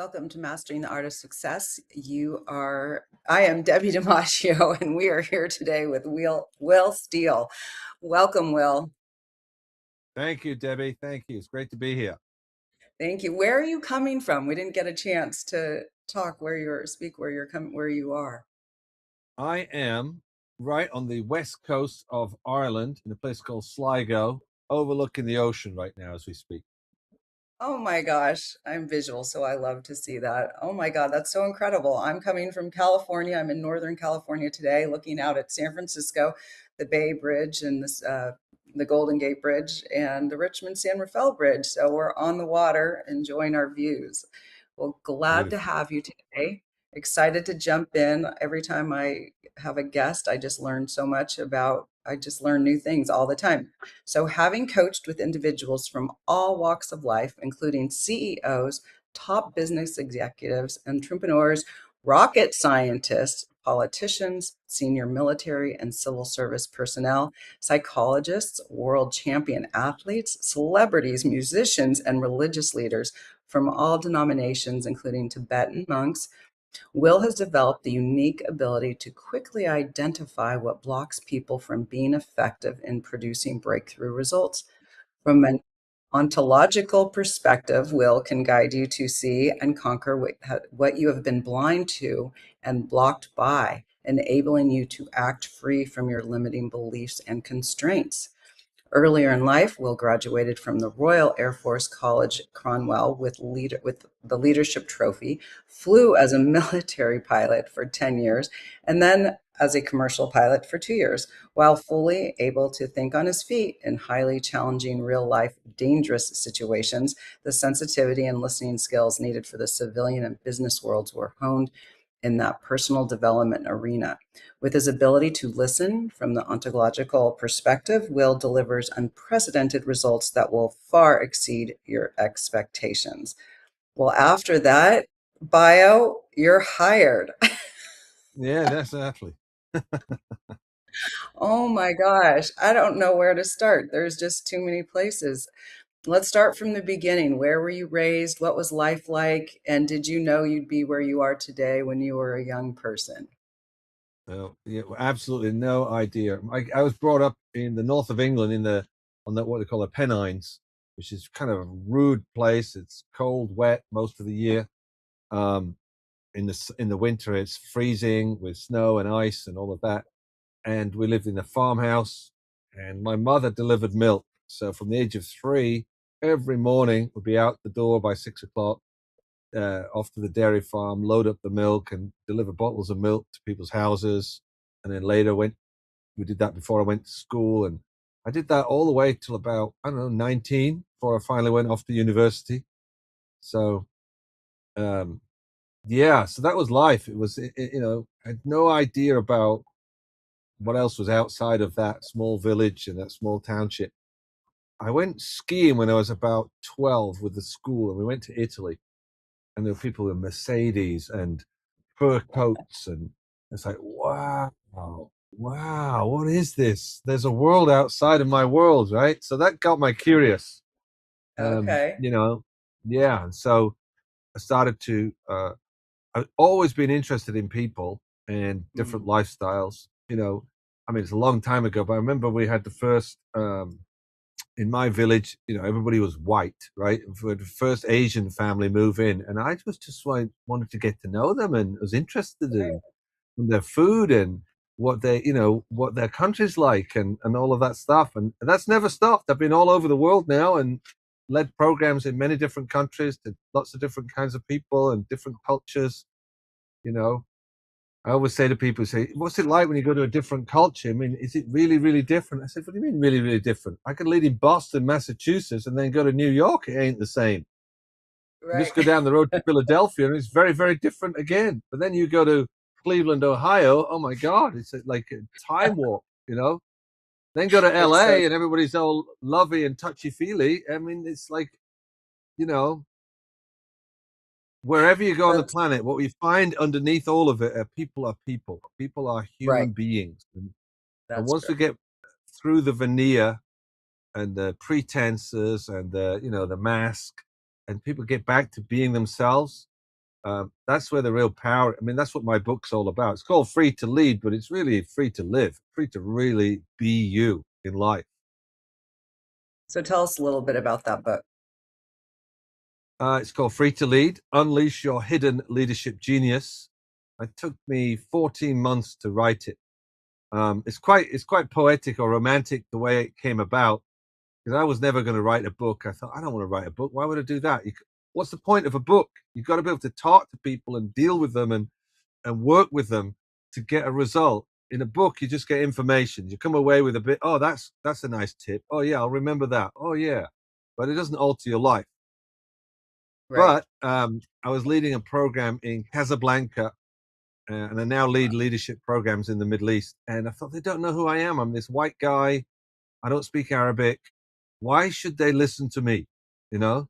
Welcome to Mastering the Art of Success. I am Debbie Damasio, and we are here today with Will Steele. Welcome, Will. Thank you, Debbie. Thank you. It's great to be here. Thank you. Where are you coming from? We didn't get a chance to talk where you're coming, where you are. I am right on the west coast of Ireland in a place called Sligo, overlooking the ocean right now as we speak. Oh my gosh, I'm visual, so I love to see that. Oh my God, that's so incredible. I'm coming from California. I'm in Northern California today, looking out at San Francisco, the Bay Bridge, and the Golden Gate Bridge, and the Richmond San Rafael Bridge. So we're on the water, enjoying our views. Well, glad to Beautiful. have you today. Excited to jump in. Every time I have a guest, I just learn new things all the time. So, having coached with individuals from all walks of life, including CEOs, top business executives, entrepreneurs, rocket scientists, politicians, senior military and civil service personnel, psychologists, world champion athletes, celebrities, musicians, and religious leaders from all denominations, including Tibetan monks, Will has developed the unique ability to quickly identify what blocks people from being effective in producing breakthrough results. From an ontological perspective, Will can guide you to see and conquer what you have been blind to and blocked by, enabling you to act free from your limiting beliefs and constraints. Earlier in life, Will graduated from the Royal Air Force College Cranwell with the Leadership Trophy, flew as a military pilot for 10 years, and then as a commercial pilot for 2 years, while fully able to think on his feet in highly challenging real life, dangerous situations. The sensitivity and listening skills needed for the civilian and business worlds were honed in that personal development arena. With his ability to listen from the ontological perspective, Will delivers unprecedented results that will far exceed your expectations. Well, after that bio, you're hired. Yeah, that's exactly. Oh my gosh, I don't know where to start. There's just too many places. Let's start from the beginning. Where were you raised? What was life like? And did you know you'd be where you are today when you were a young person? No, yeah, absolutely no idea. I was brought up in the north of England on the what they call the Pennines, which is kind of a rude place. It's cold, wet most of the year. Um, in the winter, it's freezing with snow and ice and all of that. And we lived in a farmhouse, and my mother delivered milk. So from the age of 3, every morning would be out the door by 6 o'clock, off to the dairy farm, load up the milk, and deliver bottles of milk to people's houses. And then later we did that before I went to school, and I did that all the way till about, I don't know, 19, before I finally went off to university. So um, yeah, so that was life. It was, I had no idea about what else was outside of that small village and that small township. I went skiing when I was about 12 with the school, and we went to Italy, and there were people with Mercedes and fur coats, and it's like, wow, wow, what is this? There's a world outside of my world, right? So that got my curious. Okay. You know, yeah. And so I started to I've always been interested in people and different Mm. lifestyles. I mean, it's a long time ago, but I remember we had the first in my village. Everybody was white, right? For the first Asian family move in, and I was just wanted to get to know them, and was interested in their food and what their country's like, and all of that stuff. And that's never stopped. I've been all over the world now and led programs in many different countries to lots of different kinds of people and different cultures. you know I always say to people, say, what's it like when you go to a different culture? I mean, is it really, really different? I said, what do you mean really, really different? I could lead in Boston, Massachusetts, and then go to New York. It ain't the same. You Right. just go down the road to Philadelphia, and it's very, very different again. But then you go to Cleveland, Ohio. Oh my God, it's like a time warp. Then go to It's so LA, and everybody's all lovey and touchy feely. I mean, it's like, you know, wherever you go on the that's planet, what we find underneath all of it are people are people. People are right. human beings. And That's once true. we get through the veneer and the pretenses and the mask, and people get back to being themselves, That's where the real power. I mean, that's what my book's all about. It's called Free to Lead, but it's really free to live, free to really be you in life. So tell us a little bit about that book. It's called Free to Lead, Unleash Your Hidden Leadership Genius. It took me 14 months to write it. It's quite poetic or romantic the way it came about, because I was never going to write a book. I thought, I don't want to write a book. Why would I do that? What's the point of a book? You've got to be able to talk to people and deal with them and work with them to get a result. In a book, you just get information. You come away with a bit, oh, that's a nice tip. Oh yeah, I'll remember that. Oh yeah. But it doesn't alter your life. Right. But I was leading a program in Casablanca, and I now lead leadership programs in the Middle East. And I thought, they don't know who I am. I'm this white guy. I don't speak Arabic. Why should they listen to me? You know?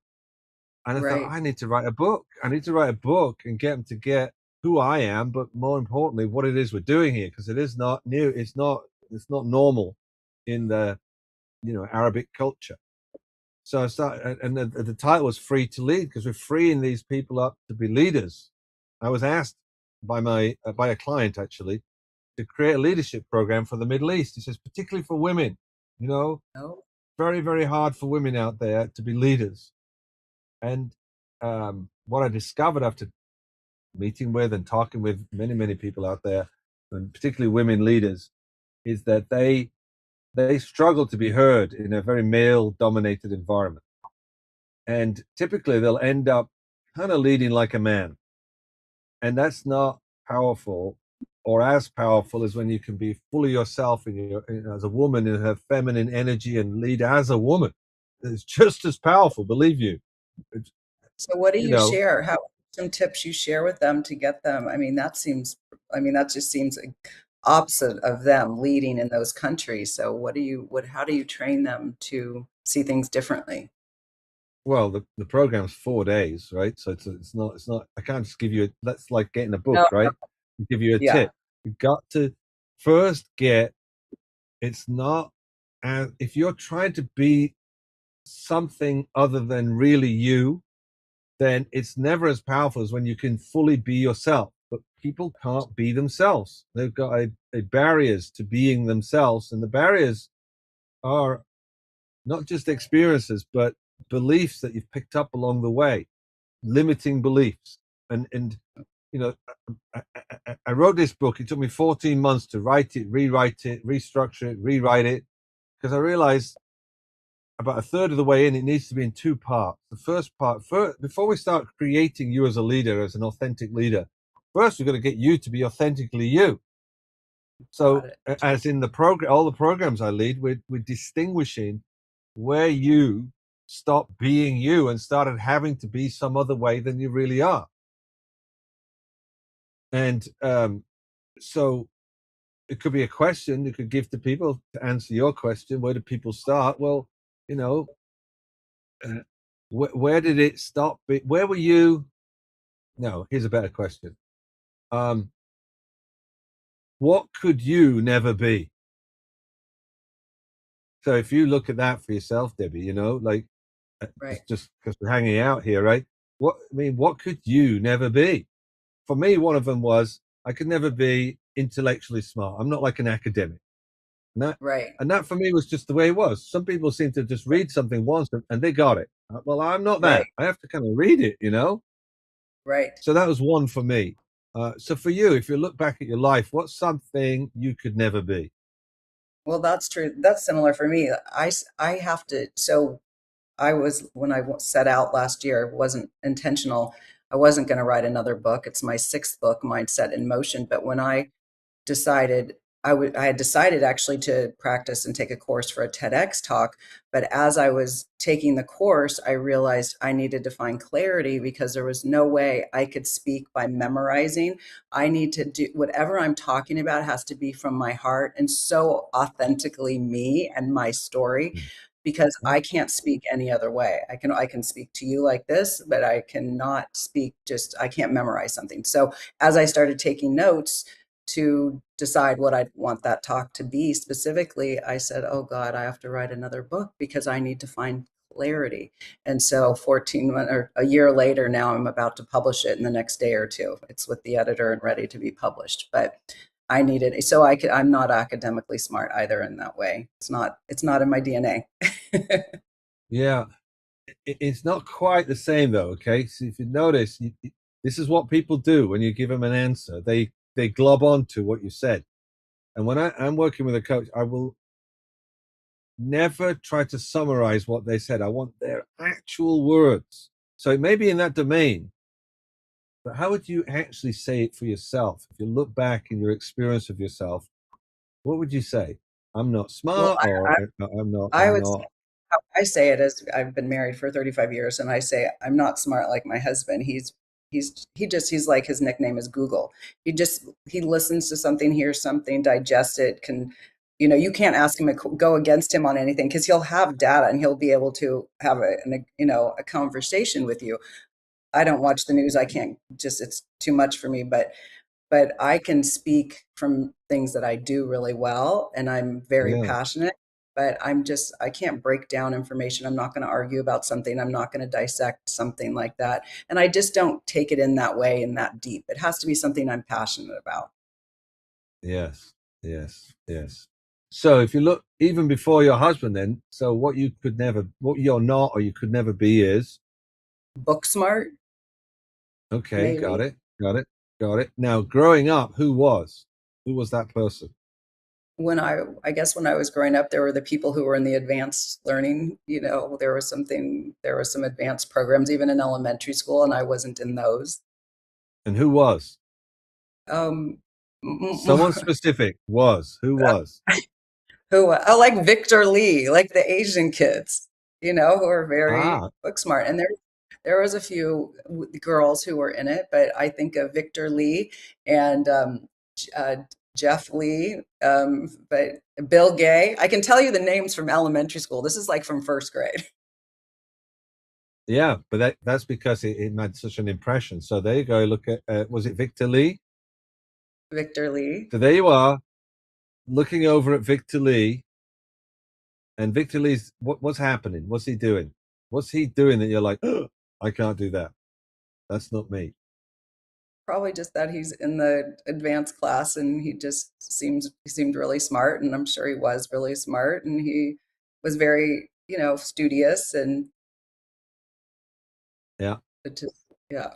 And I thought, Right. I need to write a book. I need to write a book and get them to get who I am, but more importantly, what it is we're doing here, because it is not new. It's not normal in the Arabic culture. So I started, and the title was Free to Lead, because we're freeing these people up to be leaders. I was asked by a client actually to create a leadership program for the Middle East. He says, particularly for women, you know, Oh, very, very hard for women out there to be leaders. And what I discovered after meeting with and talking with many, many people out there, and particularly women leaders, is that they struggle to be heard in a very male dominated environment. And typically they'll end up kind of leading like a man. And that's not powerful, or as powerful as when you can be fully yourself as a woman in her feminine energy and lead as a woman. It's just as powerful, believe you. It's, so what do you you know, share? How some tips you share with them to get them? I mean, that just seems opposite of them leading in those countries. So how do you train them to see things differently? well, the program's 4 days, right? So it's not. I can't just give you. That's like getting a book, No, no, right? Give you a yeah, tip. You've got to first get. It's not. If you're trying to be something other than really you, then it's never as powerful as when you can fully be yourself. But people can't be themselves. They've got a barriers to being themselves, and the barriers are not just experiences, but beliefs that you've picked up along the way, limiting beliefs. And you know, I wrote this book. It took me 14 months to write it, rewrite it, restructure it, rewrite it, because I realized about a third of the way in, it needs to be in two parts. The first part, before we start creating you as a leader, as an authentic leader, first we've got to get you to be authentically you. got So, it. as in the program, all the programs I lead, we're distinguishing where you stopped being you and started having to be some other way than you really are. And so it could be a question you could give to people to answer your question. Where do people start? Well, you know, uh, where did it stop? Where were you? No, here's a better question. Um, what could you never be? So if you look at that for yourself, Debbie, like Right, just because we're hanging out here, right? What could you never be? For me, one of them was I could never be intellectually smart. I'm not like an academic. And that, right, and that for me was just the way it was. Some people seem to just read something once and they got it. Well, I'm not right, that. I have to kind of read it. right. So that was one for me. So for you, if you look back at your life, what's something you could never be? Well, that's true. That's similar for me. I have to. So when set out last year, it wasn't intentional. I wasn't going to write another book. It's my sixth book, Mindset in Motion. But when I decided I had decided actually to practice and take a course for a TEDx talk, but as I was taking the course, I realized I needed to find clarity because there was no way I could speak by memorizing. I need to do whatever I'm talking about has to be from my heart and so authentically me and my story, because I can't speak any other way. I can speak to you like this, but I cannot speak, just I can't memorize something. So as I started taking notes to decide what I'd want that talk to be specifically, I said, oh God, I have to write another book because I need to find clarity. And so 14 or a year later, now I'm about to publish it in the next day or two. It's with the editor and ready to be published. But I needed so I'm not academically smart either in that way. It's not in my DNA. Yeah, it's not quite the same though. Okay, so if you notice, this is what people do when you give them an answer. They glob on to what you said. And when I'm working with a coach, I will never try to summarize what they said. I want their actual words. So it may be in that domain, but how would you actually say it for yourself? If you look back in your experience of yourself, what would you say? I'm not Well, smart, or I I'm would say not. how I say it is I've been married for 35 years and I say I'm not smart like my husband. He's like his nickname is Google. He listens to something, hears something, digests it, can you can't ask him to go against him on anything because he'll have data and he'll be able to have a conversation with you. I don't watch the news. I can't just it's too much for me, but I can speak from things that I do really well and I'm very Yeah, passionate, but I can't break down information. I'm not going to argue about something. I'm not going to dissect something like that. And I just don't take it in that way and that deep. It has to be something I'm passionate about. yes, yes, yes. So if you look even before your husband, then, so what you could never, what you're not, or you could never be is, Book smart, okay, got maybe. it, got it, got it. Now, growing up, who was that person? I guess when I was growing up, there were the people who were in the advanced learning, there was some advanced programs even in elementary school, and I wasn't in those. And who was? Um, Someone specific was. Who was? who I like Victor Lee, like the Asian kids, who are very Ah, book smart. And there was a few girls who were in it, but I think of Victor Lee and uh, Jeff Lee, but Bill Gay. I can tell you the names from elementary school. This is like from first grade. yeah, but that's because it made such an impression. So there you go. Look at, was it Victor Lee? Victor Lee. So there you are, looking over at Victor Lee, and Victor Lee's, what's happening? What's he doing? What's he doing that you're like, oh, I can't do that. That's not me. Probably just that he's in the advanced class and he seemed really smart and I'm sure he was really smart and he was very, studious and Yeah. it just yeah.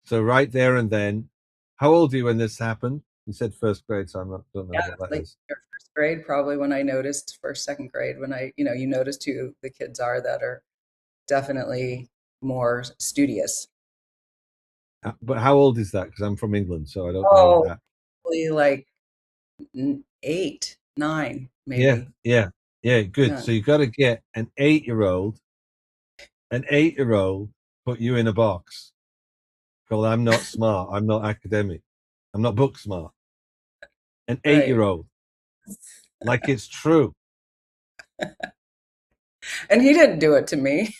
So right there and then, how old are you when this happened? You said first grade, so don't know Yeah, what that like is. your first grade probably when I noticed first, second grade when you noticed who the kids are that are definitely more studious. But how old is that? Because I'm from England, so I don't know Oh, that. probably like 8, 9, Yeah, maybe. yeah, yeah. Good. Yeah, So you got to get an 8-year old, put you in a box. Called I'm not smart. I'm not academic. I'm not book smart. An eight right. year old, like it's true. And he didn't do it to me.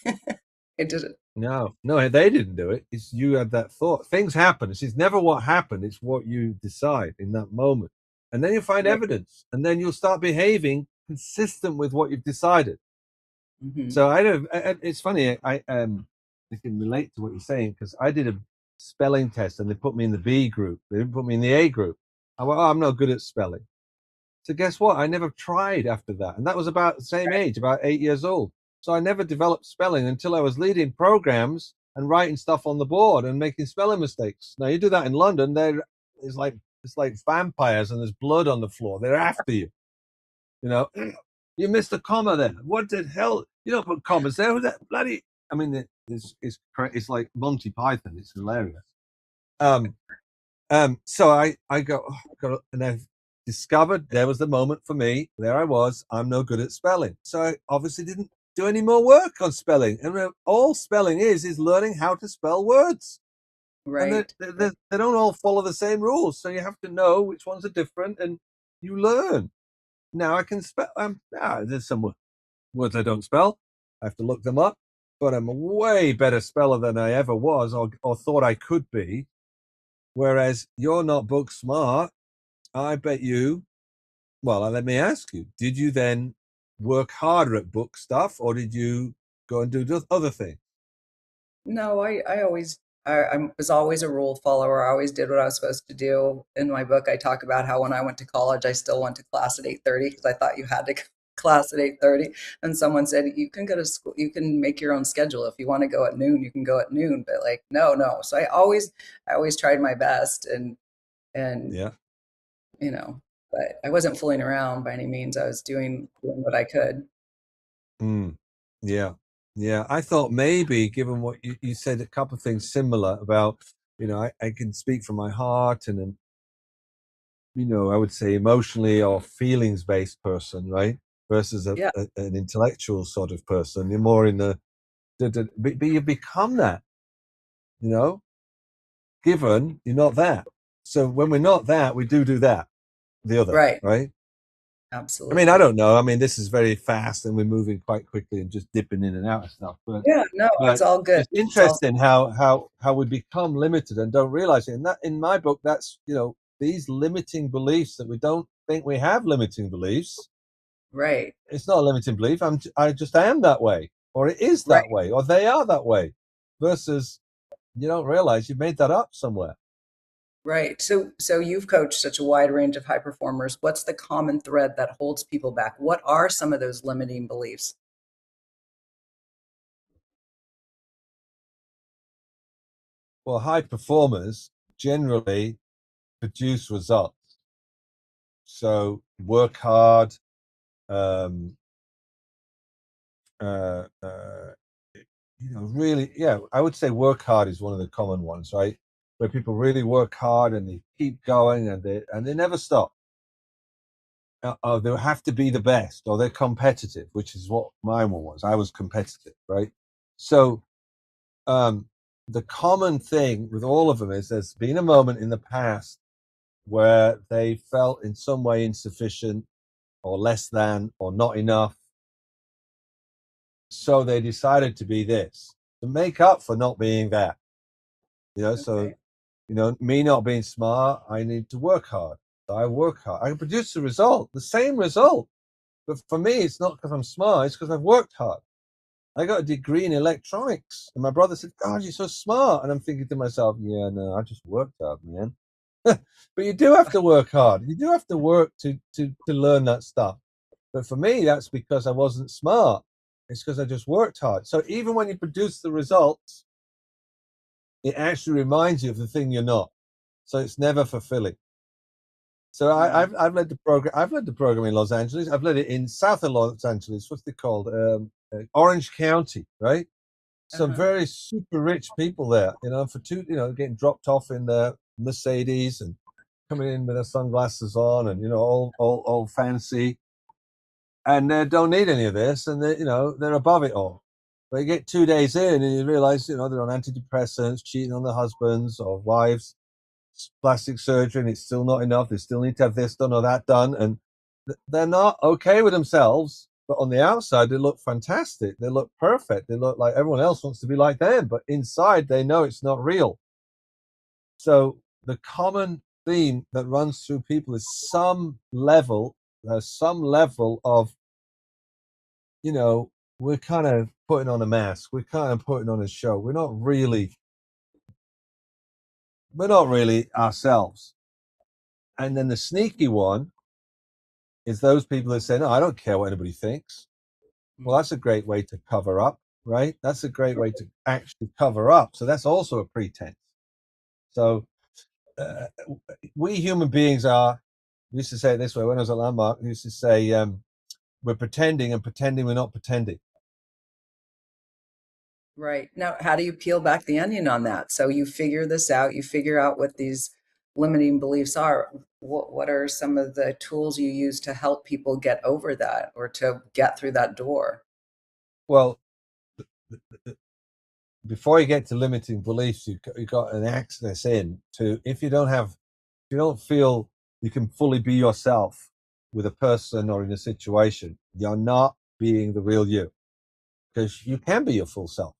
It did it. No, no, they didn't do it. It's you had that thought. Things happen. It's never what happened. It's what you decide in that moment, and then you find Right. evidence, and then you'll start behaving consistent with what you've decided. Hmm. So I don't. It's funny. I can relate to what you're saying because I did a spelling test and they put me in the B group. They didn't put me in the A group. I went, oh, I'm not good at spelling. So guess what? I never tried after that, and that was about the same age, about 8 years old. So I never developed spelling until I was leading programs and writing stuff on the board and making spelling mistakes. Now you do that in London, it's like vampires and there's blood on the floor. They're after you. You know, you missed a comma there. What the hell? You don't put commas there. Who's that bloody? I mean, it's like Monty Python. It's hilarious. Um, so I go, oh, and I discovered there was the moment for me. There I was. I'm no good at spelling, so I obviously didn't do any more work on spelling. And all spelling is learning how to spell words, and Right. Right. they don't all follow the same rules. So you have to know which ones are different, and you learn. Now I can spell. There's some words I don't spell. I have to look them up, but I'm a way better speller than I ever was or thought I could be. Whereas you're not book smart. I bet you. Well, let me ask you: did you then? work harder at book stuff, or did you go and do other things? No, I always I was always a rule follower. I always did what I was supposed to do. In my book, I talk about how when I went to college, I still went to class at 8:30 because I thought you had to class at 8:30. And someone said, you can go to school, you can make your own schedule. If you want to go at noon, you can go at noon. But like, no, no. So I always tried my best and Yeah. you know, but I wasn't fooling around by any means. I was doing what I could. Mm. Yeah. Yeah. I thought maybe, given what you said, a couple of things similar about, I can speak from my heart and then, I would say emotionally or feelings based person, right? Versus Yeah, an intellectual sort of person. You're more in but you become that, you know, given you're not that. So when we're not that, we do that, the other, right. right? I mean, I Absolutely. don't know. I mean, this is very fast and we're moving quite quickly and just dipping in and out of stuff. Yeah, no, it's But all good. it's It's all interesting how we become limited and don't realize it. And that in my book, that's these limiting beliefs that we don't think we have limiting beliefs. right. It's not a limiting belief. I just am that way, or it is Right. that way, or they are that way. Versus you don't realize you made that up somewhere. Right. So you've coached such a wide range of high performers. What's the common thread that holds people back? What are some of those limiting beliefs? Well, high performers generally produce results. So work hard. Um, uh, uh, really, yeah, I would say work hard is one of the common ones, right? Where people really work hard and they keep going and they never stop. They have to be the best, or they're competitive, which is what my one was. I was competitive, right? So um, the common thing with all of them is there's been a moment in the past where they felt in some way insufficient or less than or not enough. So they decided to be this to make up for not being that. So Okay. me not being smart, I need to work hard. So I work hard. I can produce the result, the same result. But for me, it's not because I'm smart, it's because I've worked hard. I got a degree in electronics. And my brother said, God, you're so smart. And I'm thinking to myself, yeah, no, I just worked hard, man. But you do have to work hard. You do have to work to learn that stuff. But for me, that's because I wasn't smart. It's because I just worked hard. So even when you produce the results, it actually reminds you of the thing you're not. So it's never fulfilling. So Mm, I've led the program. I've led the program in Los Angeles. I've led it in south of Los Angeles. What's it called? Orange County, right? Some uh-huh. very super rich people there. For getting dropped off in their Mercedes and coming in with their sunglasses on and all fancy, and they don't need any of this, and they're above it all. But you get 2 days in, and you realize they're on antidepressants, cheating on their husbands or wives, plastic surgery, and it's still not enough. They still need to have this done or that done, and they're not okay with themselves. But on the outside, they look fantastic. They look perfect. They look like everyone else wants to be like them. But inside, they know it's not real. So the common theme that runs through people is there's some level of, you know, we're kind of putting on a mask. We're kind of putting on a show. We're not really ourselves. And then the sneaky one is those people that say, no, I don't care what anybody thinks. Well, Mm, that's a great way to cover up, right? That's a great way to actually cover up. So that's also a pretense. So uh, we human beings we used to say it this way when I was at Landmark, we used to say, we're pretending and pretending we're not pretending. right. Now, how do you peel back the onion on that? So you figure this out, you figure out what these limiting beliefs are. What are some of the tools you use to help people get over that or to get through that door? Well, before you get to limiting beliefs, you got an access in to if you don't feel you can fully be yourself with a person or in a situation, you're not being the real you because you can be your full self.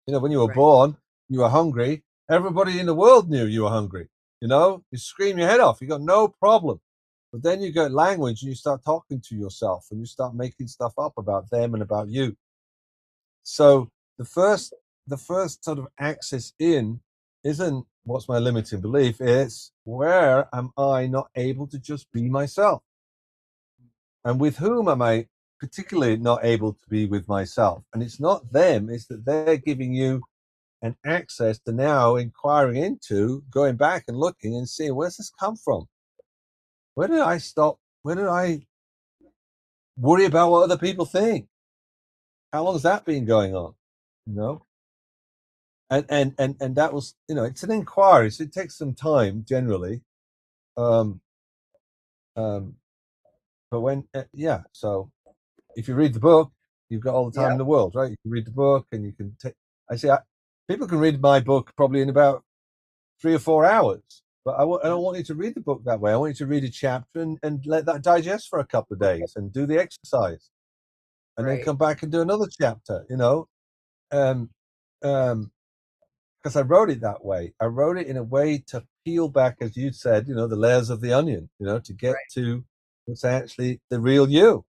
When you were Right. born, you were hungry. Everybody in the world knew you were hungry. You scream your head off. You got no problem. But then you get language and you start talking to yourself and you start making stuff up about them and about you. So the first the first sort of axis in isn't what's my limiting belief, it's where am I not able to just be myself? And with whom am I particularly not able to be with myself? And it's not them, it's that they're giving you an access to now inquiring into, going back and looking and seeing, where's this come from? Where did I stop? Where did I worry about what other people think? How long has that been going on? You know? And that was, it's an inquiry, so it takes some time generally. Um, um, but so if you read the book, you've got all the time in Yep. the world, right? You can read the book and you can take. People can read my book probably in about 3 or 4 hours, but I don't want you to read the book that way. I want you to read a chapter and let that digest for a couple of days and do the exercise, and then Right. come back and do another chapter. Um, um, because I wrote it that way. I wrote it in a way to peel back, as you said, the layers of the onion, to get Right. to what's actually the real you.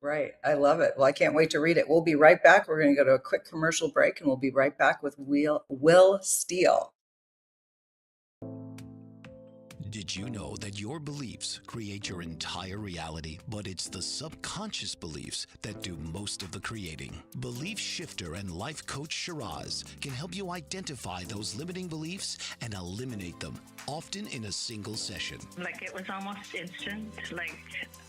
Right. I love it. Well, I can't wait to read it. We'll be right back. We're going to go to a quick commercial break and we'll be right back with Will Steele. Did you know that your beliefs create your entire reality, but it's the subconscious beliefs that do most of the creating? Belief shifter and life coach Shiraz can help you identify those limiting beliefs and eliminate them, often in a single session. Like it was almost instant, like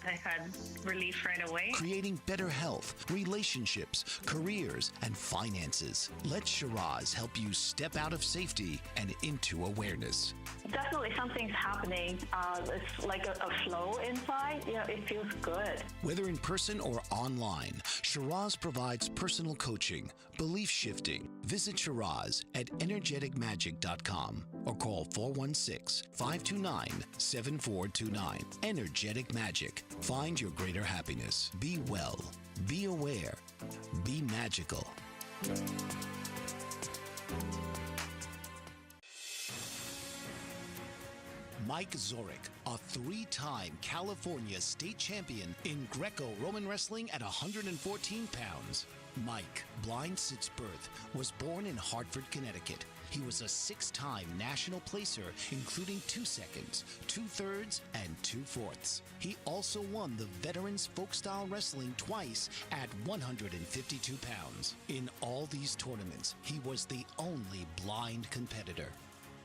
I had relief right away. Creating better health, relationships, careers, and finances. Let Shiraz help you step out of safety and into awareness. Definitely something's happening. It's like a flow inside. It feels good. Whether in person or online, Shiraz provides personal coaching, belief shifting. Visit Shiraz at energeticmagic.com or call 416-529-7429. Energetic Magic. Find your greater happiness. Be well. Be aware. Be magical. Mike Zorek, a 3-time California state champion in Greco-Roman wrestling at 114 pounds. Mike, blind since birth, was born in Hartford, Connecticut. He was a 6-time national placer, including 2 seconds, 2 thirds, and 2 fourths. He also won the Veterans Folk-Style Wrestling twice at 152 pounds. In all these tournaments, he was the only blind competitor.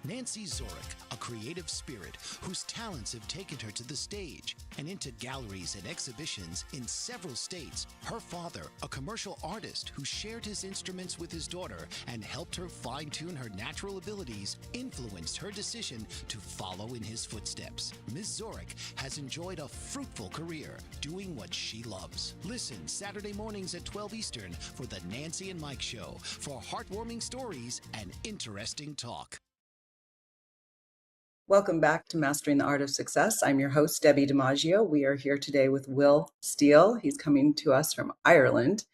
Nancy Zorek, a creative spirit whose talents have taken her to the stage and into galleries and exhibitions in several states. Her father, a commercial artist who shared his instruments with his daughter and helped her fine-tune her natural abilities, influenced her decision to follow in his footsteps. Ms. Zorek has enjoyed a fruitful career doing what she loves. Listen Saturday mornings at 12 Eastern for the Nancy and Mike Show for heartwarming stories and interesting talk. Welcome back to Mastering the Art of Success. I'm your host, Debbie DiMaggio. We are here today with Will Steele. He's coming to us from Ireland.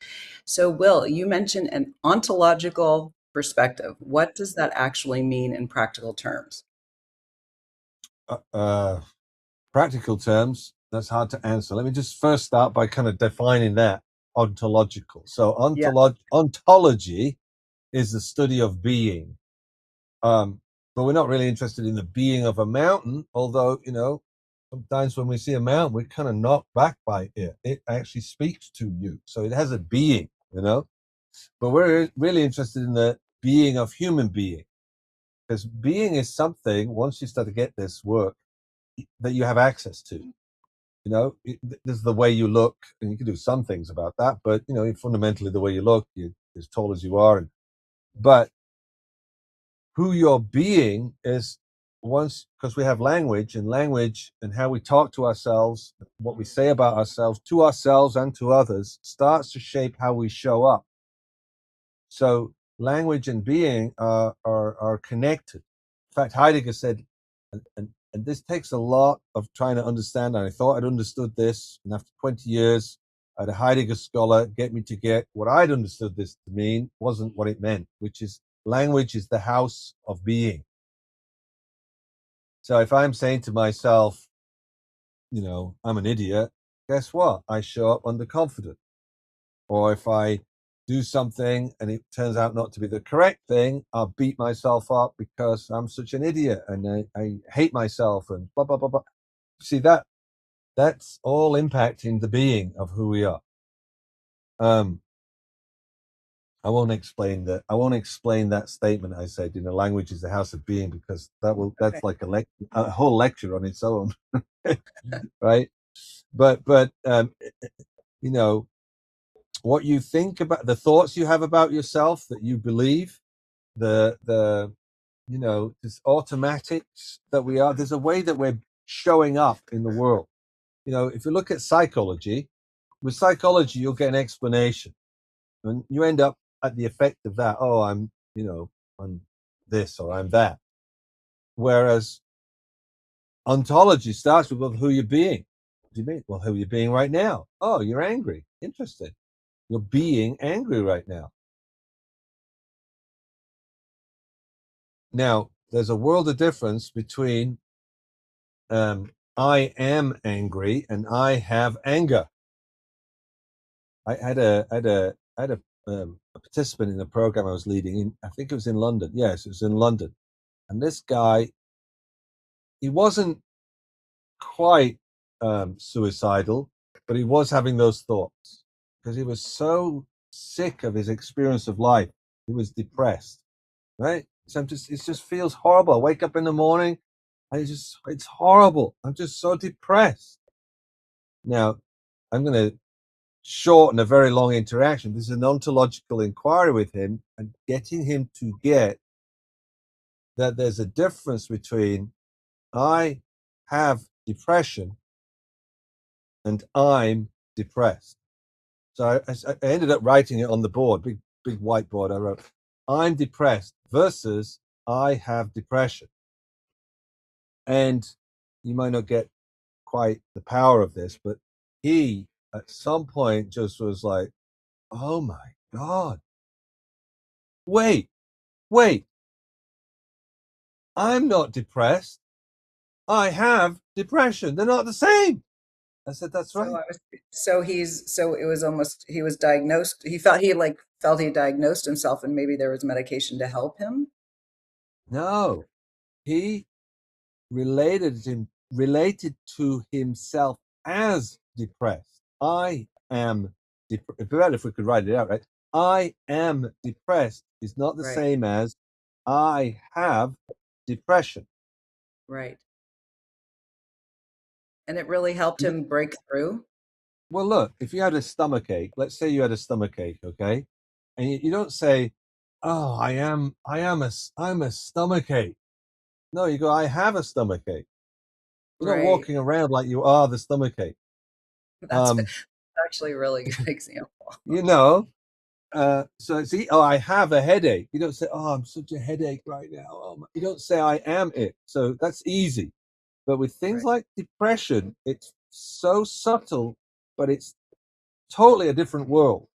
So, Will, you mentioned an ontological perspective. What does that actually mean in practical terms? Practical terms, that's hard to answer. Let me just first start by kind of defining that ontological. So, Yeah. ontology is the study of being. But we're not really interested in the being of a mountain, although, sometimes when we see a mountain, we're kind of knocked back by it. It actually speaks to you. So it has a being, But we're really interested in the being of human being, because being is something, once you start to get this work, that you have access to. This is the way you look, and you can do some things about that, but, fundamentally the way you look, you're as tall as you are. But who you're being is, once, because we have language and how we talk to ourselves, what we say about ourselves to ourselves and to others starts to shape how we show up. So language and being are connected. In fact, Heidegger said, and this takes a lot of trying to understand, and I thought I'd understood this, and after 20 years, I had a Heidegger scholar get me to get what I'd understood this to mean wasn't what it meant, which is language is the house of being. So if I'm saying to myself, I'm an idiot, guess what? I show up underconfident. Or if I do something and it turns out not to be the correct thing, I'll beat myself up because I'm such an idiot and I hate myself and blah, blah, blah, blah. See, that's all impacting the being of who we are. I won't explain that. I won't explain that statement I said, language is the house of being, because that's Okay. like a whole lecture on its own. Right. But what you think about, the thoughts you have about yourself that you believe, the this automatics that we are, there's a way that we're showing up in the world. If you look at psychology, with psychology you'll get an explanation and you end up at the effect of that. Oh, I'm this or I'm that. Whereas ontology starts with, well, who you're being. What do you mean? Well, who you're being right now? Oh, you're angry. Interesting. You're being angry right now. Now, there's a world of difference between I am angry and I have anger. I had a participant in a program I was leading in. I think it was in London. Yes, it was in London. And this guy, he wasn't quite suicidal, but he was having those thoughts because he was so sick of his experience of life. He was depressed, right? So it just feels horrible. I wake up in the morning and it's horrible. I'm just so depressed. Now, I'm going to shorten a very long interaction. This is an ontological inquiry with him and getting him to get that there's a difference between I have depression and I'm depressed. So I ended up writing it on the board, big whiteboard. I wrote, I'm depressed versus I have depression. And you might not get quite the power of this, but he at some point just was like, oh my God, wait, I'm not depressed. I have depression. They're not the same. I said, that's So right. I was, so it was almost, he was diagnosed. He felt he diagnosed himself and maybe there was medication to help him. No, he related to himself as depressed. I am depressed. Better if we could write it out, right? I am depressed is not the Right, same as I have depression. right. And it really helped him break through. Well, look, if you had a stomach ache, let's say you had a stomach ache, okay, and you don't say, "Oh, I'm a stomach ache." No, you go, "I have a stomach ache." You're not Right. walking around like you are the stomach ache. That's Um, actually a really good example. you know, so see, oh, I have a headache. You don't say, "Oh, I'm such a headache right now." You don't say, "I am it." So that's easy. But with things Right. like depression, it's so subtle, but it's totally a different world.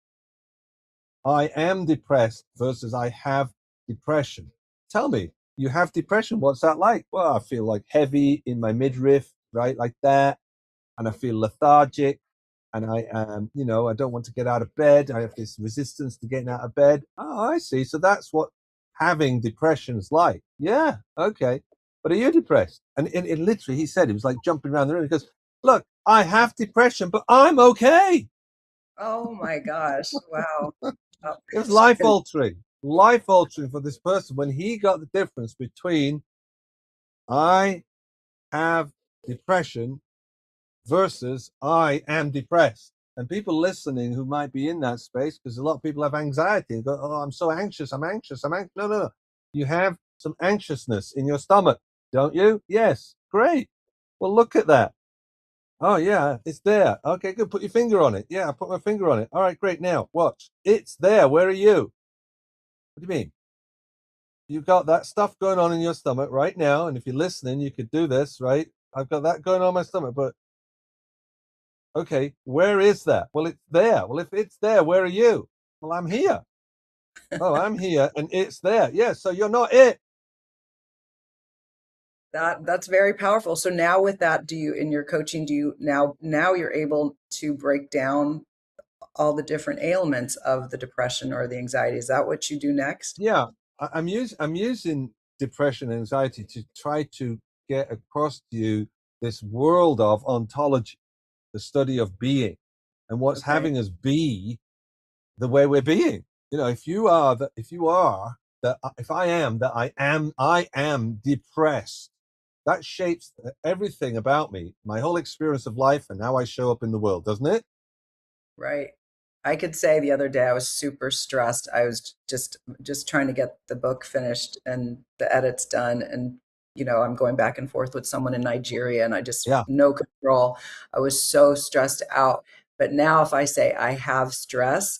I am depressed versus I have depression. Tell me, you have depression. What's that like? Well, I feel like heavy in my midriff, right? Like that. And I feel lethargic. And I don't want to get out of bed. I have this resistance to getting out of bed. Oh, I see. So that's what having depression is like. Yeah. Okay. But are you depressed? And it literally, he said, it was like jumping around the room. He goes, look, I have depression, but I'm okay. Oh my gosh. Wow. Oh, It was and life altering for this person when he got the difference between I have depression versus I am depressed. And people listening who might be in that space, because a lot of people have anxiety and go, oh, I'm so anxious, I'm anxious, I'm anxious. No, no, no. You have some anxiousness in your stomach, don't you? Yes. Great. Well, look at that. Oh, yeah, it's there. Okay, good. Put your finger on it. Yeah, I put my finger on it. All right, great. Now, watch. It's there. Where are you? What do you mean? You've got that stuff going on in your stomach right now. And if you're listening, you could do this, right? I've got that going on in my stomach, but okay, where is that? Well, it's there. Well, if it's there, where are you? Well, I'm here. Oh, I'm here and it's there. Yeah, so you're not it. That's very powerful. So now with that, do you in your coaching, do you now you're able to break down all the different ailments of the depression or the anxiety? Is that what you do next? Yeah, I'm using depression and anxiety to try to get across to you this world of ontology, the study of being, and what's Okay. having us be the way we're being. You know, if you are that, if I am depressed. That shapes everything about me, my whole experience of life, and how I show up in the world, doesn't it? Right. I could say the other day I was super stressed. I was just trying to get the book finished and the edits done, and I'm going back and forth with someone in Nigeria and I just Yeah, no control. I was so stressed out. But now if I say I have stress,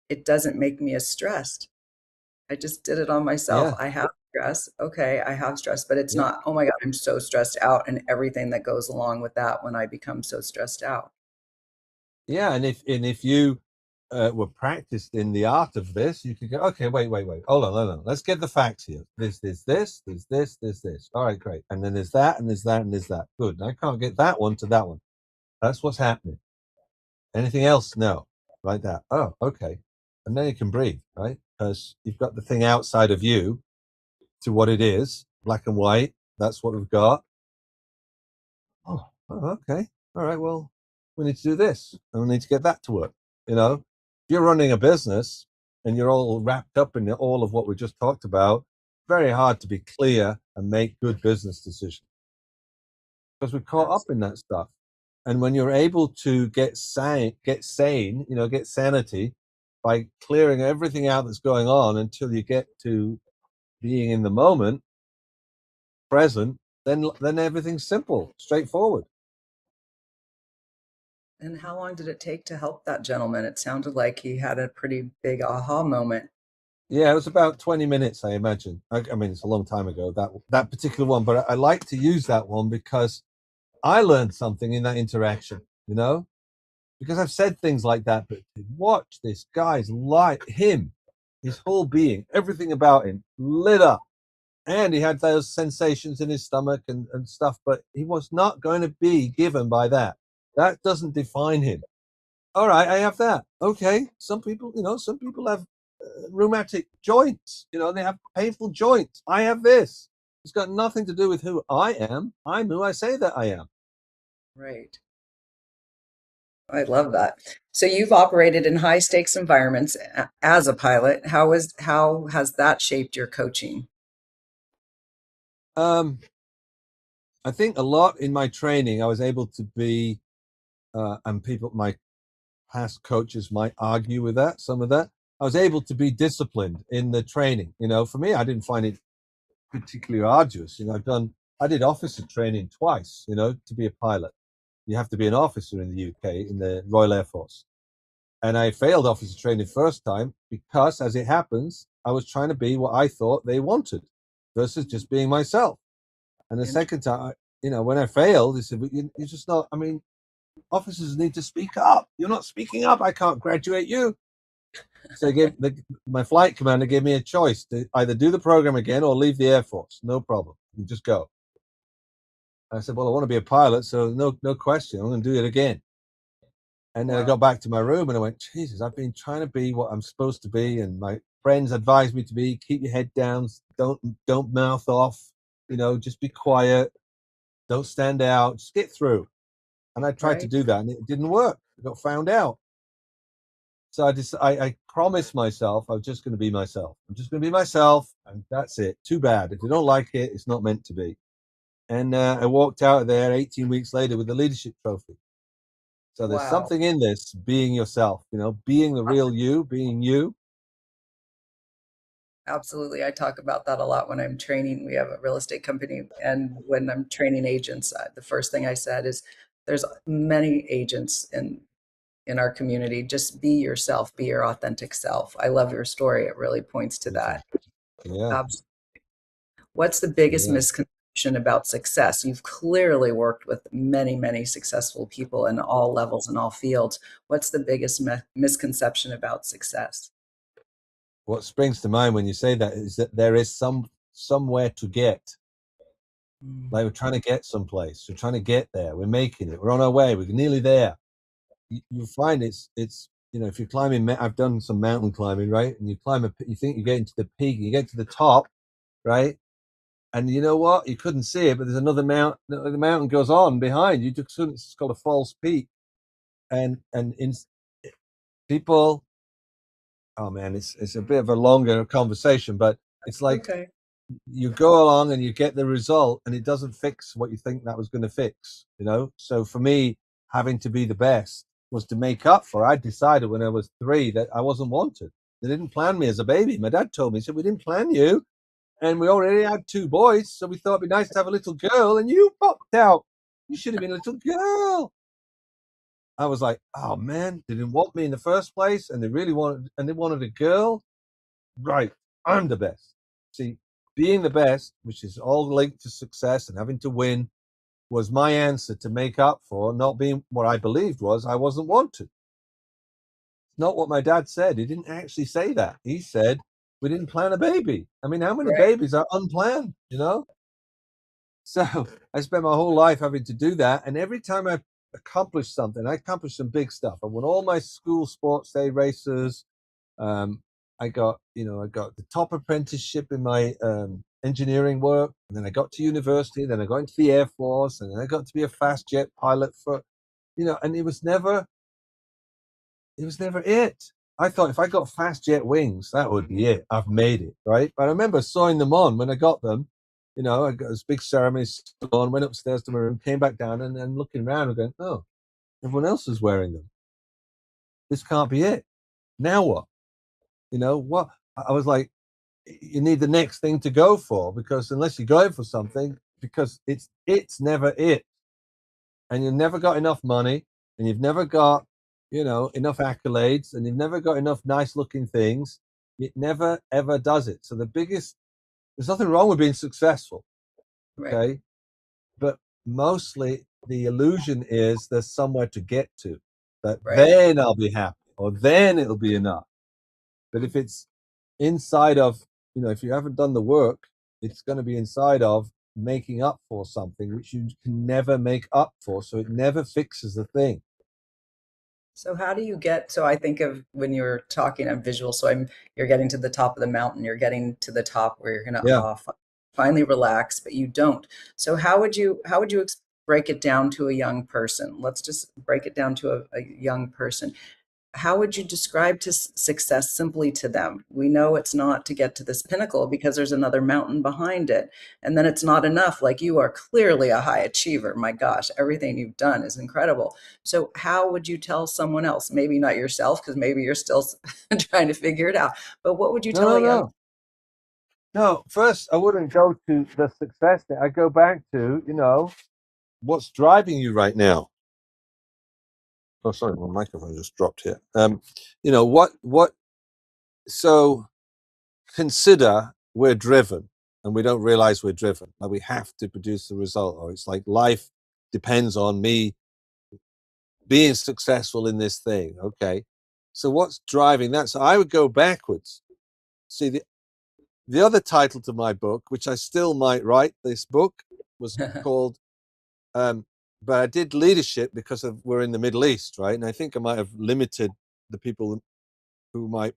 it doesn't make me as stressed. I just did it on myself. yeah, I have stress. Okay, I have stress, but it's yeah, not, oh my God, I'm so stressed out and everything that goes along with that when I become so stressed out. yeah. And if you were practiced in the art of this, you could go, okay, wait, hold on. Let's get the facts here. There's this. All right, great. And then there's that, and there's that, and there's that. Good. I can't get that one to that one. That's what's happening. Anything else? No. Like that. Oh, okay. And then you can breathe, right? Because you've got the thing outside of you to what it is, black and white. That's what we've got. Okay. All right. Well, we need to do this, and we need to get that to work. If you're running a business and you're all wrapped up in all of what we just talked about, very hard to be clear and make good business decisions because we're caught up in that stuff. And when you're able to get sane, get sanity by clearing everything out that's going on until you get to being in the moment, present, then everything's simple, straightforward. And how long did it take to help that gentleman? It sounded like he had a pretty big aha moment. Yeah, it was about 20 minutes, I imagine. I mean, it's a long time ago, that particular one, but I like to use that one because I learned something in that interaction, because I've said things like that, but watch this guy's life, his whole being, everything about him lit up. And he had those sensations in his stomach and stuff, but he was not going to be given by that. That doesn't define him. All right, I have that. Okay, some people have rheumatic joints. They have painful joints. I have this. It's got nothing to do with who I am. I'm who I say that I am. Right. I love that. So you've operated in high stakes environments as a pilot. How has that shaped your coaching? Um, I think a lot in my training, I was able to be, and my past coaches might argue with that, some of that. I was able to be disciplined in the training. For me, I didn't find it particularly arduous. I did officer training twice, to be a pilot. You have to be an officer in the UK in the Royal Air Force. And I failed officer training first time because, as it happens, I was trying to be what I thought they wanted versus just being myself. And the Int- second time, when I failed, they said, "But you're just not. I mean, officers need to speak up. You're not speaking up. I can't graduate you." So my flight commander gave me a choice to either do the program again or leave the Air Force. No problem. You just go. I said, "Well, I want to be a pilot, so no question. I'm going to do it again." And then I Wow. got back to my room and I went, Jesus, I've been trying to be what I'm supposed to be. And my friends advised me to be, keep your head down, don't mouth off, just be quiet, don't stand out, just get through. And I tried to Right. do that and it didn't work. I got found out. So I promised myself I was just going to be myself. I'm just going to be myself, and that's it. Too bad. If you don't like it, it's not meant to be. And I walked out of there 18 weeks later with the leadership trophy. So there's Wow. something in this being yourself, being the real you, being you. Absolutely. I talk about that a lot when I'm training. We have a real estate company, and when I'm training agents, the first thing I said is there's many agents in our community. Just be yourself, be your authentic self. I love your story. It really points to Thank you. that. Yeah, Abs- What's the biggest yeah. misconception about success? You've clearly worked with many, many successful people in all levels and all fields. What's the biggest misconception about success? What springs to mind when you say that is that there is somewhere to get. Mm. Like we're trying to get someplace. We're trying to get there. We're making it. We're on our way. We're nearly there. You find it's if you're climbing. I've done some mountain climbing, right? And you climb you think you're getting to the peak. You get to the top, right? And you know what? You couldn't see it, but there's another mountain. The mountain goes on behind you. Just it's called a false peak. And in people, oh man, it's a bit of a longer conversation, but it's like Okay. you go along and you get the result and it doesn't fix what you think that was going to fix, so for me, having to be the best was to make up for. I decided when I was 3 that I wasn't wanted. They didn't plan me as a baby. My dad told me, he said, we didn't plan you, and we already had 2 boys, so we thought it'd be nice to have a little girl, and you popped out. You should have been a little girl. I was like, oh man, they didn't want me in the first place, and they wanted a girl. Right, I'm the best. See, being the best, which is all linked to success and having to win, was my answer to make up for not being what I believed was I wasn't wanted. It's not what my dad said. He didn't actually say that. He said we didn't plan a baby. I mean, how many Right. babies are unplanned? So I spent my whole life having to do that, and every time I accomplished something, I accomplished some big stuff. I won all my school sports day races. I got the top apprenticeship in my engineering work, and then I got to university, then I got into the Air Force, and then I got to be a fast jet pilot and it was never it. I thought if I got fast jet wings, that would be it. I've made it, right? But I remember sewing them on when I got them. I got this big ceremony on, went upstairs to my room, came back down, and then looking around and going, oh, everyone else is wearing them. This can't be it. Now what? What? I was like, you need the next thing to go for, because unless you're going for something, because it's never it, and you've never got enough money, and you've never got enough accolades, and you've never got enough nice looking things. It never ever does it. So there's nothing wrong with being successful, Right. okay, but mostly the illusion is there's somewhere to get to, that Right. then I'll be happy, or then it'll be enough. But if it's inside of, if you haven't done the work, it's going to be inside of making up for something which you can never make up for. So it never fixes the thing. So how do you get, so I think of when you're talking, I'm visual, so you're getting to the top of the mountain, you're getting to the top where you're going to Yeah. finally relax, but you don't. So how would you break it down to a young person? Let's just break it down to a young person. How would you describe to success simply to them? We know it's not to get to this pinnacle because there's another mountain behind it. And then it's not enough. Like, you are clearly a high achiever. My gosh, everything you've done is incredible. So how would you tell someone else? Maybe not yourself, because maybe you're still trying to figure it out. But what would you No, tell no, a young? no. No, first, I wouldn't go to the success thing. I go back to, what's driving you right now. Oh, sorry, my microphone just dropped here. So consider we're driven and we don't realize we're driven. Like we have to produce the result, or it's like life depends on me being successful in this thing. Okay. So what's driving that? So I would go backwards. See, the other title to my book, which I still might write this book, was called, but I did leadership because we're in the Middle East, right? And I think I might have limited the people who might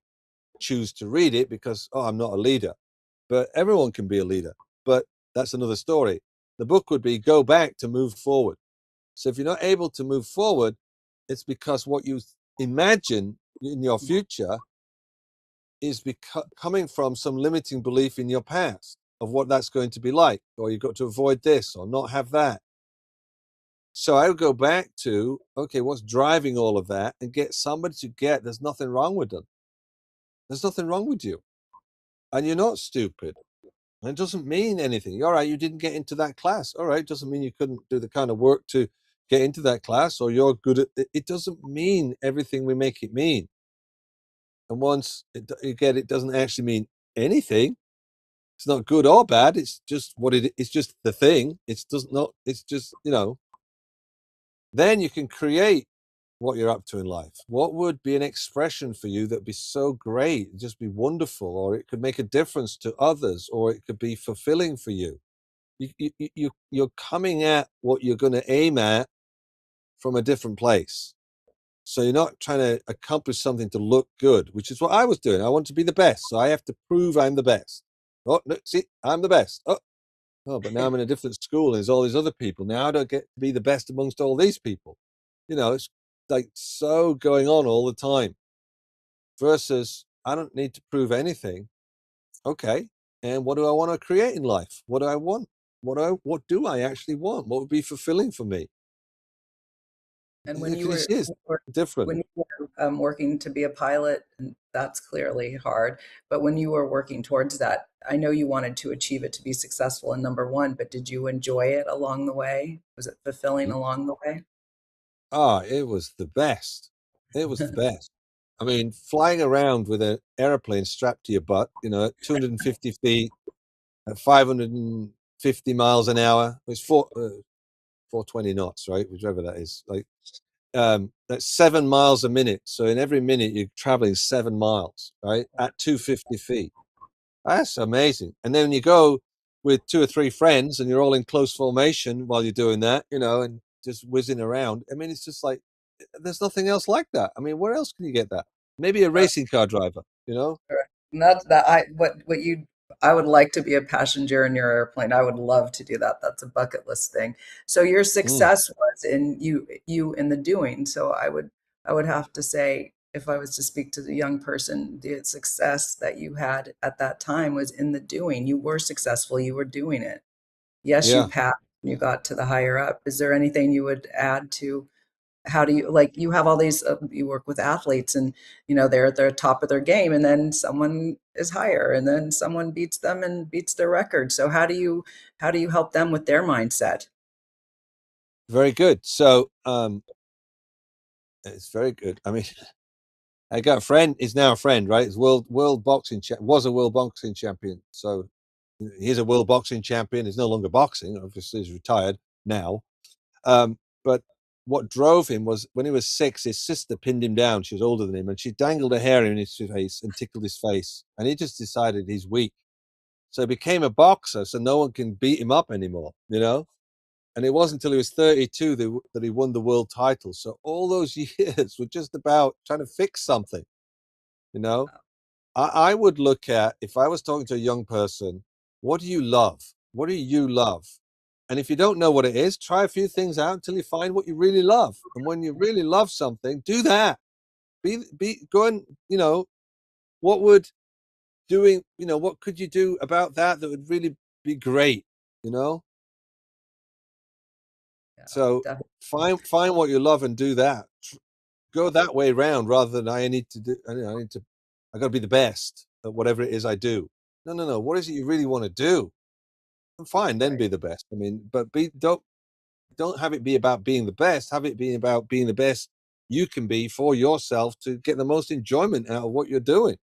choose to read it because, I'm not a leader. But everyone can be a leader. But that's another story. The book would be Go Back to Move Forward. So if you're not able to move forward, it's because what you imagine in your future is coming from some limiting belief in your past of what that's going to be like, or you've got to avoid this or not have that. So I would go back to, okay, what's driving all of that, and get somebody to get there's nothing wrong with them. There's nothing wrong with you. And you're not stupid. And it doesn't mean anything. All right, you didn't get into that class. All right, doesn't mean you couldn't do the kind of work to get into that class, or you're good at it. It doesn't mean everything we make it mean. And once it doesn't actually mean anything. It's not good or bad. It's just it's just the thing. It's just, then you can create what you're up to in life. What would be an expression for you that'd be so great, just be wonderful, or it could make a difference to others, or it could be fulfilling for you. you're coming at what you're going to aim at from a different place. So you're not trying to accomplish something to look good, which is what I was doing. I want to be the best, so I have to prove I'm the best. Oh, look, see, I'm the best. Oh, but now I'm in a different school and there's all these other people. Now I don't get to be the best amongst all these people. It's like so going on all the time versus I don't need to prove anything. Okay. And what do I want to create in life? What do I want? What do I actually want? What would be fulfilling for me? And when you Because were it is different. when you were working to be a pilot, and that's clearly hard, but when you were working towards that, I know you wanted to achieve it to be successful in number one, but did you enjoy it along the way? Was it fulfilling along the way? It was the best. It was the best. I mean, flying around with an airplane strapped to your butt, at 250 feet, at 550 miles an hour. It's 420 knots, right? Whichever that is. Like, that's 7 miles a minute. So in every minute, you're traveling 7 miles, right? At 250 feet. That's amazing. And then you go with two or three friends and you're all in close formation while you're doing that, and just whizzing around. I mean, it's just like, there's nothing else like that. I mean, where else can you get that? Maybe a racing car driver. Correct. And that's that what you I would like to be a passenger in your airplane. I would love to do that. That's a bucket list thing. So your Mm, success was in you in the doing. So I would have to say if I was to speak to the young person, the success that you had at that time was in the doing. You were successful, you were doing it. Yes, you yeah, passed, you got to the higher up. Is there anything you would add to how do you like you have all these you work with athletes and they're at the top of their game and then someone is higher and then someone beats them and beats their record, so how do you help them with their mindset? very good. So, it's very good. I mean, I got a friend. He's now a friend, right? He's world boxing was a world boxing champion. So he's a world boxing champion. He's no longer boxing. Obviously, he's retired now. But what drove him was when he was 6, his sister pinned him down. She was older than him, and she dangled a hair in his face and tickled his face. And he just decided he's weak. So he became a boxer, so no one can beat him up anymore. And it wasn't until he was 32 that he won the world title. So all those years were just about trying to fix something. You know, I would look at, if I was talking to a young person, what do you love? What do you love? And if you don't know what it is, try a few things out until you find what you really love. And when you really love something, do that. Go and, what would what could you do about that would really be great, you know? Yeah, So definitely. find what you love and do that. Go that way around rather than I need to do, I got to be the best at whatever it is I do. No, no, no. What is it you really want to do? Fine, then Right. be the best. I mean, but don't have it be about being the best. Have it be about being the best you can be for yourself to get the most enjoyment out of what you're doing.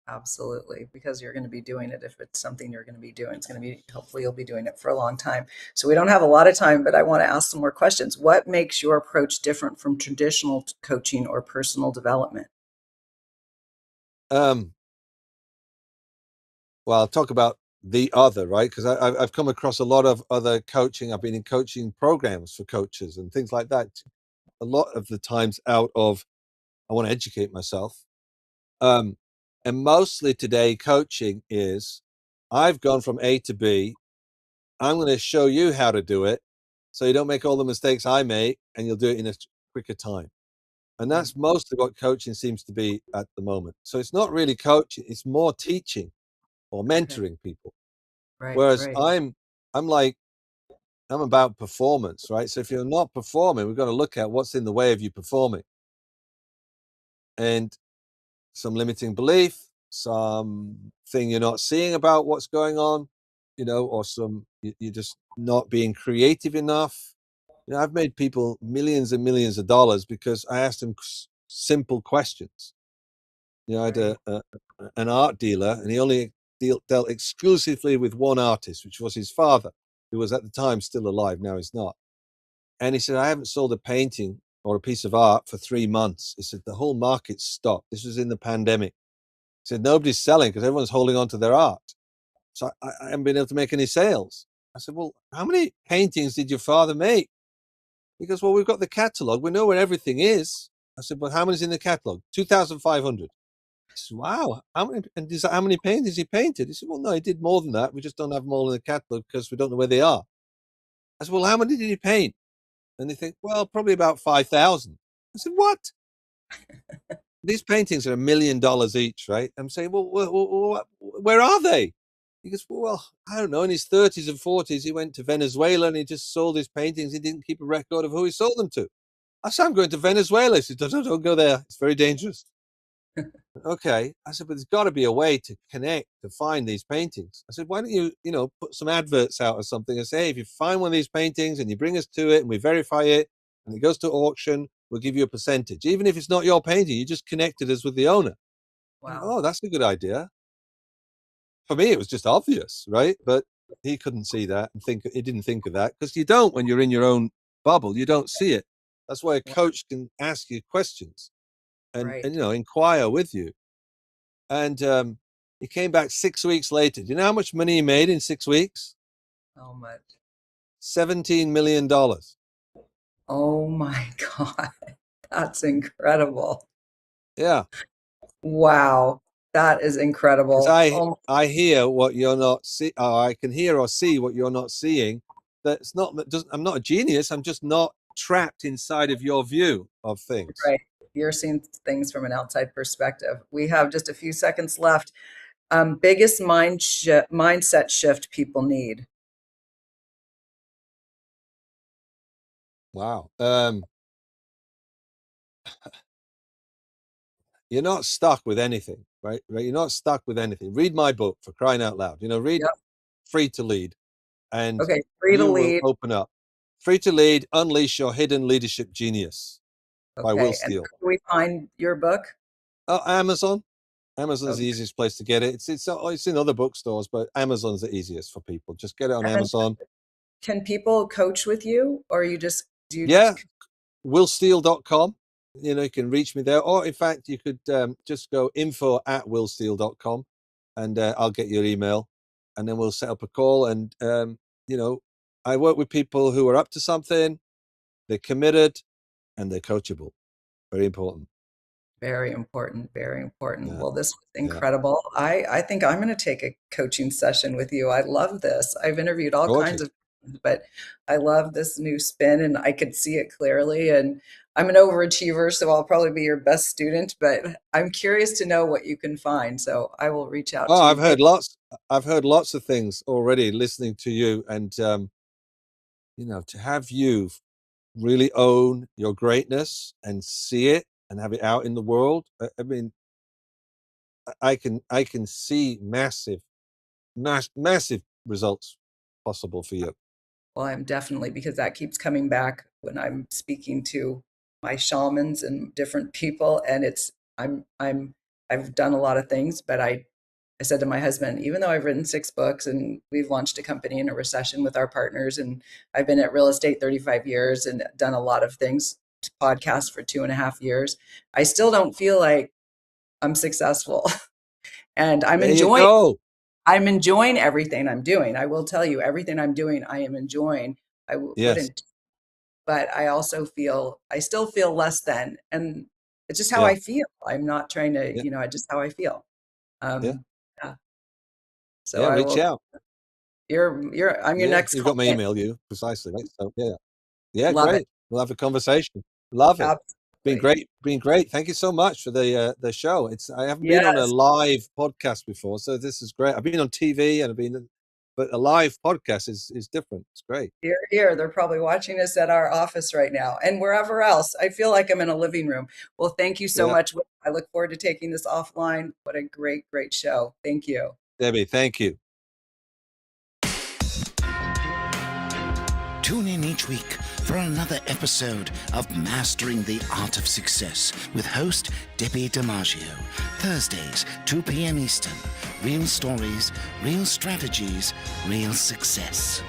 Absolutely, because you're going to be doing it. If it's something you're going to be doing, it's going to be, hopefully you'll be doing it for a long time. So we don't have a lot of time, but I want to ask some more questions. What makes your approach different from traditional coaching or personal development? Um, well, I'll talk about the other, right? Because I've come across a lot of other coaching. I've been in coaching programs for coaches and things like that. A lot of the times out of, I want to educate myself. Um, and mostly today, coaching is, I've gone from A to B. I'm going to show you how to do it so you don't make all the mistakes I make and you'll do it in a quicker time. And Mm. that's mostly what coaching seems to be at the moment. So it's not really coaching, it's more teaching or Okay. mentoring people. Right, Whereas right. I'm like, I'm about performance, right? So if you're not performing, we've got to look at what's in the way of you performing. And some limiting belief, some thing you're not seeing about what's going on, or you're just not being creative enough. I've made people millions and millions of dollars because I asked them simple questions. I had Right. an art dealer, and he only dealt exclusively with one artist, which was his father, who was at the time still alive. Now he's not. And he said, I haven't sold a painting or a piece of art for 3 months. He said, the whole market stopped. This was in the pandemic. He said, nobody's selling because everyone's holding on to their art. So I haven't been able to make any sales. I said, well, how many paintings did your father make? He goes, well, we've got the catalogue. We know where everything is. I said, well, how many's in the catalogue? 2,500. I said, wow. How many paintings he painted? He said, well, no, he did more than that. We just don't have them all in the catalogue because we don't know where they are. I said, well, how many did he paint? And they think, well, probably about 5,000. I said, what? These paintings are $1 million each, right? I'm saying, well, where are they? He goes, well, I don't know. In his 30s and 40s, he went to Venezuela and he just sold his paintings. He didn't keep a record of who he sold them to. I said, I'm going to Venezuela. He said, don't go there. It's very dangerous. Okay. I said, but there's got to be a way to connect, to find these paintings. I said, why don't you, put some adverts out or something and say, hey, if you find one of these paintings and you bring us to it and we verify it and it goes to auction, we'll give you a percentage. Even if it's not your painting, you just connected us with the owner. Wow. Oh, that's a good idea. For me, it was just obvious, right? But he couldn't see that and he didn't think of that, because you don't when you're in your own bubble. You don't see it. That's why a coach can ask you questions and Right. inquire with you. And he came back 6 weeks later. Do you know how much money he made in 6 weeks? How much? $17 million. Oh my God. That's incredible. Yeah. Wow. That is Because incredible. Oh, I hear what you're not see. I can hear or see what you're not seeing. I'm not a genius. I'm just not trapped inside of your view of things. right. You're seeing things from an outside perspective. We have just a few seconds left. Biggest mindset shift people need. Wow. You're not stuck with anything, right? You're not stuck with anything. Read my book, for crying out loud. Read Yep. Free to Lead, and Okay. Free to you will lead. open up. Free to Lead, Unleash Your Hidden Leadership Genius by Will Okay. And Steele. where can we find your book? Oh, Amazon. Amazon's Okay. the easiest place to get it. It's in other bookstores, but Amazon's the easiest for people. Just get it on And then Amazon. can people coach with you, or do you Yeah, willsteele.com. You can reach me there. Or in fact, you could just go info@willsteele.com and I'll get your email, and then we'll set up a call. And, I work with people who are up to something, they're committed, and they're coachable. Very important. Very important, very important. Yeah. Well, this was Yeah. incredible. I think I'm going to take a coaching session with you. I love this. I've interviewed all kinds Gorgeous. of, but I love this new spin and I could see it clearly. And I'm an overachiever, so I'll probably be your best student, but I'm curious to know what you can find. So I will reach out Oh, to you. I've heard lots of things already listening to you, and to have you really own your greatness and see it and have it out in the world. I mean, I can see massive results possible for you. Well, I'm definitely, because that keeps coming back when I'm speaking to my shamans and different people. And I've done a lot of things, but I said to my husband, even though I've written 6 books and we've launched a company in a recession with our partners, and I've been at real estate 35 years and done a lot of things, podcasts for 2.5 years, I still don't feel like I'm successful. And There you go. I'm enjoying everything I'm doing. I will tell you, everything I'm doing, I am enjoying. Yes. Wouldn't, but I still feel less than, and it's just how Yeah. I feel. I'm not trying to, Yeah. just how I feel. Yeah. Yeah. So Yeah. I Reach will, out. I'm your Yeah. next You've got my client. email, you precisely. Right? So yeah. Yeah. Love it. Great. We'll have a conversation. Love it. Been Absolutely. great. Been great. Thank you so much for the show. I haven't been on a Yes. live podcast before, so this is great. I've been on TV but a live podcast is different. It's great. Here. They're probably watching us at our office right now and wherever else. I feel like I'm in a living room. Well, thank you so Yeah. much. I look forward to taking this offline. What a great, great show. Thank you. Debbie, thank you. Tune in each week for another episode of Mastering the Art of Success with host Debbie DiMaggio. Thursdays, 2 p.m. Eastern. Real stories, real strategies, real success.